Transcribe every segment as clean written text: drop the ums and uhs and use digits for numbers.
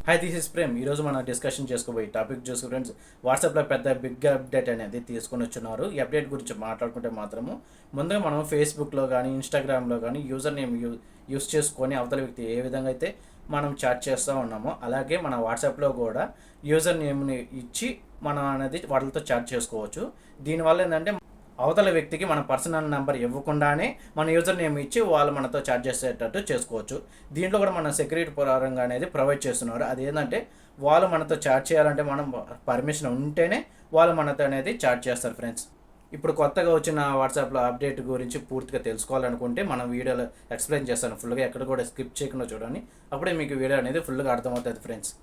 Hi, this is Prem. ఈరోజు మనం discussion చేసుకోబోయే టాపిక్ చూసుకు ఫ్రెండ్స్, వాట్సాప్లో పెద్ద బిగ్ అప్డేట్ అనేది తీసుకొని వచ్చున్నారు. ఈ అప్డేట్ గురించి మాట్లాడుకుంటే మాత్రము ముందుగా మనం ఫేస్బుక్లో కానీ ఇన్స్టాగ్రామ్లో కానీ యూజర్ నేమ్ యూస్ చేసుకొని అవతల వ్యక్తి ఏ విధంగా అయితే మనం చాట్ చేస్తూ ఉన్నామో అలాగే మన వాట్సాప్లో కూడా యూజర్ నేమ్ని ఇచ్చి మనం అనేది వాటితో చాట్ చేసుకోవచ్చు. దీనివల్ల ఏంటంటే అవతల వ్యక్తికి మన పర్సనల్ నెంబర్ ఇవ్వకుండానే మన యూజర్ నేమ్ ఇచ్చి వాళ్ళు మనతో చాట్ చేసేటట్టు చేసుకోవచ్చు. దీంట్లో కూడా మన సెక్యూరిటీ పరంగా అనేది ప్రొవైడ్ చేస్తున్నారు. అదేంటంటే వాళ్ళు మనతో చాట్ చేయాలంటే మనం పర్మిషన్ ఉంటేనే వాళ్ళు మనతో అనేది చాట్ చేస్తారు ఫ్రెండ్స్. ఇప్పుడు కొత్తగా వచ్చిన వాట్సాప్లో అప్డేట్ గురించి పూర్తిగా తెలుసుకోవాలనుకుంటే మనం వీడియోలో ఎక్స్ప్లెయిన్ చేస్తాను ఫుల్గా, ఎక్కడ కూడా స్కిప్ చేయకుండా చూడండి. అప్పుడే మీకు వీడియో అనేది ఫుల్గా అర్థమవుతుంది ఫ్రెండ్స్.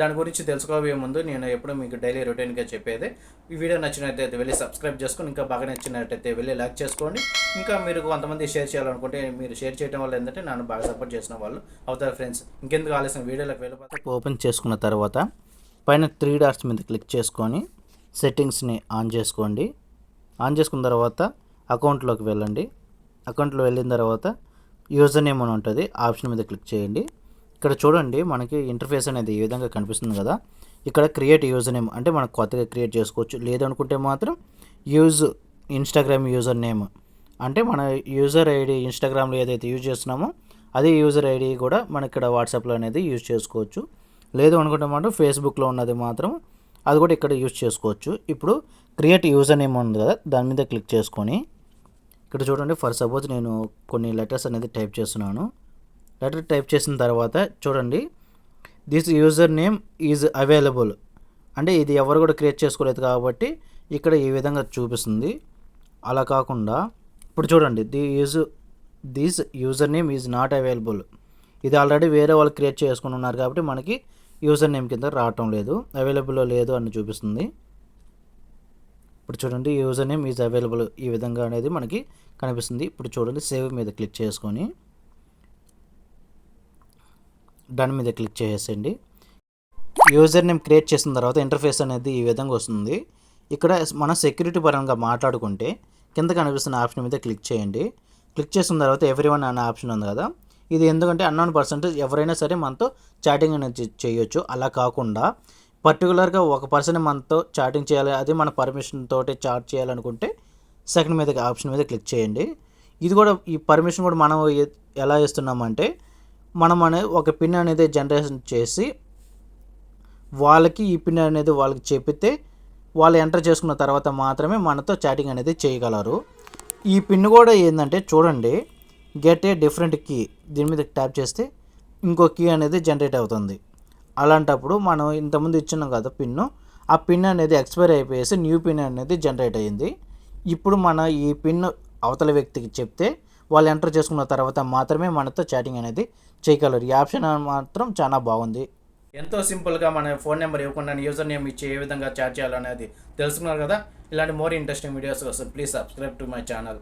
దాని గురించి తెలుసుకోబోయే ముందు నేను ఎప్పుడు మీకు డైలీ రొటీన్గా చెప్పేది, ఈ వీడియో నచ్చినట్టయితే వెళ్ళి సబ్స్క్రైబ్ చేసుకొని, ఇంకా బాగా నచ్చినట్టయితే వెళ్ళి లైక్ చేసుకోండి. ఇంకా మీరు కొంతమంది షేర్ చేయాలనుకుంటే మీరు షేర్ చేయడం వల్ల ఏంటంటే నన్ను బాగా సపోర్ట్ చేసిన వాళ్ళు అవుతారు ఫ్రెండ్స్. ఇంకెందుకు ఆలస్యం, వీడియోలోకి వెళ్ళిపోతే ఓపెన్ చేసుకున్న తర్వాత పైన 3 డాట్స్ మీద క్లిక్ చేసుకొని సెట్టింగ్స్ని ఆన్ చేసుకోండి. ఆన్ చేసుకున్న తర్వాత అకౌంట్లోకి వెళ్ళండి. అకౌంట్లో వెళ్ళిన తర్వాత యూజర్ నేమ్ అని ఉంటుంది, ఆప్షన్ మీద క్లిక్ చేయండి. ఇక్కడ చూడండి మనకి ఇంటర్ఫేస్ అనేది ఈ విధంగా కనిపిస్తుంది కదా. ఇక్కడ క్రియేట్ యూజర్ నేమ్ అంటే మనం కొత్తగా క్రియేట్ చేసుకోవచ్చు. లేదనుకుంటే మాత్రం యూజ్ ఇన్స్టాగ్రామ్ యూజర్ నేమ్ అంటే మన యూజర్ ఐడి ఇన్స్టాగ్రామ్లో ఏదైతే యూజ్ చేస్తున్నామో అదే యూజర్ ఐడి కూడా మనం ఇక్కడ వాట్సాప్లో అనేది యూజ్ చేసుకోవచ్చు. లేదు అనుకుంటే మాత్రం ఫేస్బుక్లో ఉన్నది మాత్రం అది కూడా ఇక్కడ యూజ్ చేసుకోవచ్చు. ఇప్పుడు క్రియేట్ యూజర్ నేమ్ ఉంది కదా, దాని మీద క్లిక్ చేసుకొని ఇక్కడ చూడండి, ఫర్ సపోజ్ నేను కొన్ని లెటర్స్ అనేది టైప్ చేస్తున్నాను. లెటర్ టైప్ చేసిన తర్వాత చూడండి, this user name is available అంటే ఇది ఎవరు కూడా క్రియేట్ చేసుకోలేదు కాబట్టి ఇక్కడ ఈ విధంగా చూపిస్తుంది. అలా కాకుండా ఇప్పుడు చూడండి, this user name is not available, ఇది ఆల్రెడీ వేరే వాళ్ళు క్రియేట్ చేసుకుని ఉన్నారు కాబట్టి మనకి యూజర్ నేమ్ కింద రావటం లేదు, అవైలబుల్లో లేదు అని చూపిస్తుంది. ఇప్పుడు చూడండి, యూజర్ నేమ్ ఈజ్ అవైలబుల్ ఈ విధంగా అనేది మనకి కనిపిస్తుంది. ఇప్పుడు చూడండి, సేవ్ మీద క్లిక్ చేసుకొని డన్ మీద క్లిక్ చేసేయండి. యూజర్ నేమ్ క్రియేట్ చేసిన తర్వాత ఇంటర్ఫేస్ అనేది ఈ విధంగా వస్తుంది. ఇక్కడ మన సెక్యూరిటీ పరంగా మాట్లాడుకుంటే కింద కనిపిస్తున్న ఆప్షన్ మీద క్లిక్ చేయండి. క్లిక్ చేసిన తర్వాత ఎవ్రీవన్ అనే ఆప్షన్ ఉంది కదా, ఇది ఎందుకంటే అన్నోన్ పర్సన్ ఎవరైనా సరే మనతో చాటింగ్ అనేది చేయొచ్చు. అలా కాకుండా పర్టికులర్గా ఒక పర్సన్ మనతో చాటింగ్ చేయాలి, అది మన పర్మిషన్ తోటి చాట్ చేయాలనుకుంటే సెకండ్ మీద ఆప్షన్ మీద క్లిక్ చేయండి. ఇది కూడా ఈ పర్మిషన్ కూడా మనం ఎలా ఇస్తున్నామంటే మనం అనేది ఒక పిన్ అనేది జనరేషన్ చేసి వాళ్ళకి ఈ పిన్ అనేది వాళ్ళకి చెప్పితే వాళ్ళు ఎంటర్ చేసుకున్న తర్వాత మాత్రమే మనతో చాటింగ్ అనేది చేయగలరు. ఈ పిన్ కూడా ఏంటంటే చూడండి, గెట్ ఏ డిఫరెంట్ కీ, దీని మీద ట్యాప్ చేస్తే ఇంకో కీ అనేది జనరేట్ అవుతుంది. అలాంటప్పుడు మనం ఇంతకుముందు ఇచ్చినాం కదా పిన్ను, ఆ పిన్ అనేది ఎక్స్పైర్ అయిపోయేసి న్యూ పిన్ అనేది జనరేట్ అయ్యింది. ఇప్పుడు మన ఈ పిన్ అవతల వ్యక్తికి చెప్తే వాళ్ళు ఎంటర్ చేసుకున్న తర్వాత మాత్రమే మనతో చాటింగ్ అనేది చేయగలరు. ఈ ఆప్షన్ మాత్రం చాలా బాగుంది. ఎంతో సింపుల్గా మన ఫోన్ నెంబర్ ఇవ్వకుండా యూజర్ నేమ్ ఇచ్చి ఏ విధంగా చాట్ చేయాలనేది తెలుసుకున్నారు కదా. ఇలాంటి మోర్ ఇంట్రెస్టింగ్ వీడియోస్ కోసం please subscribe to my channel.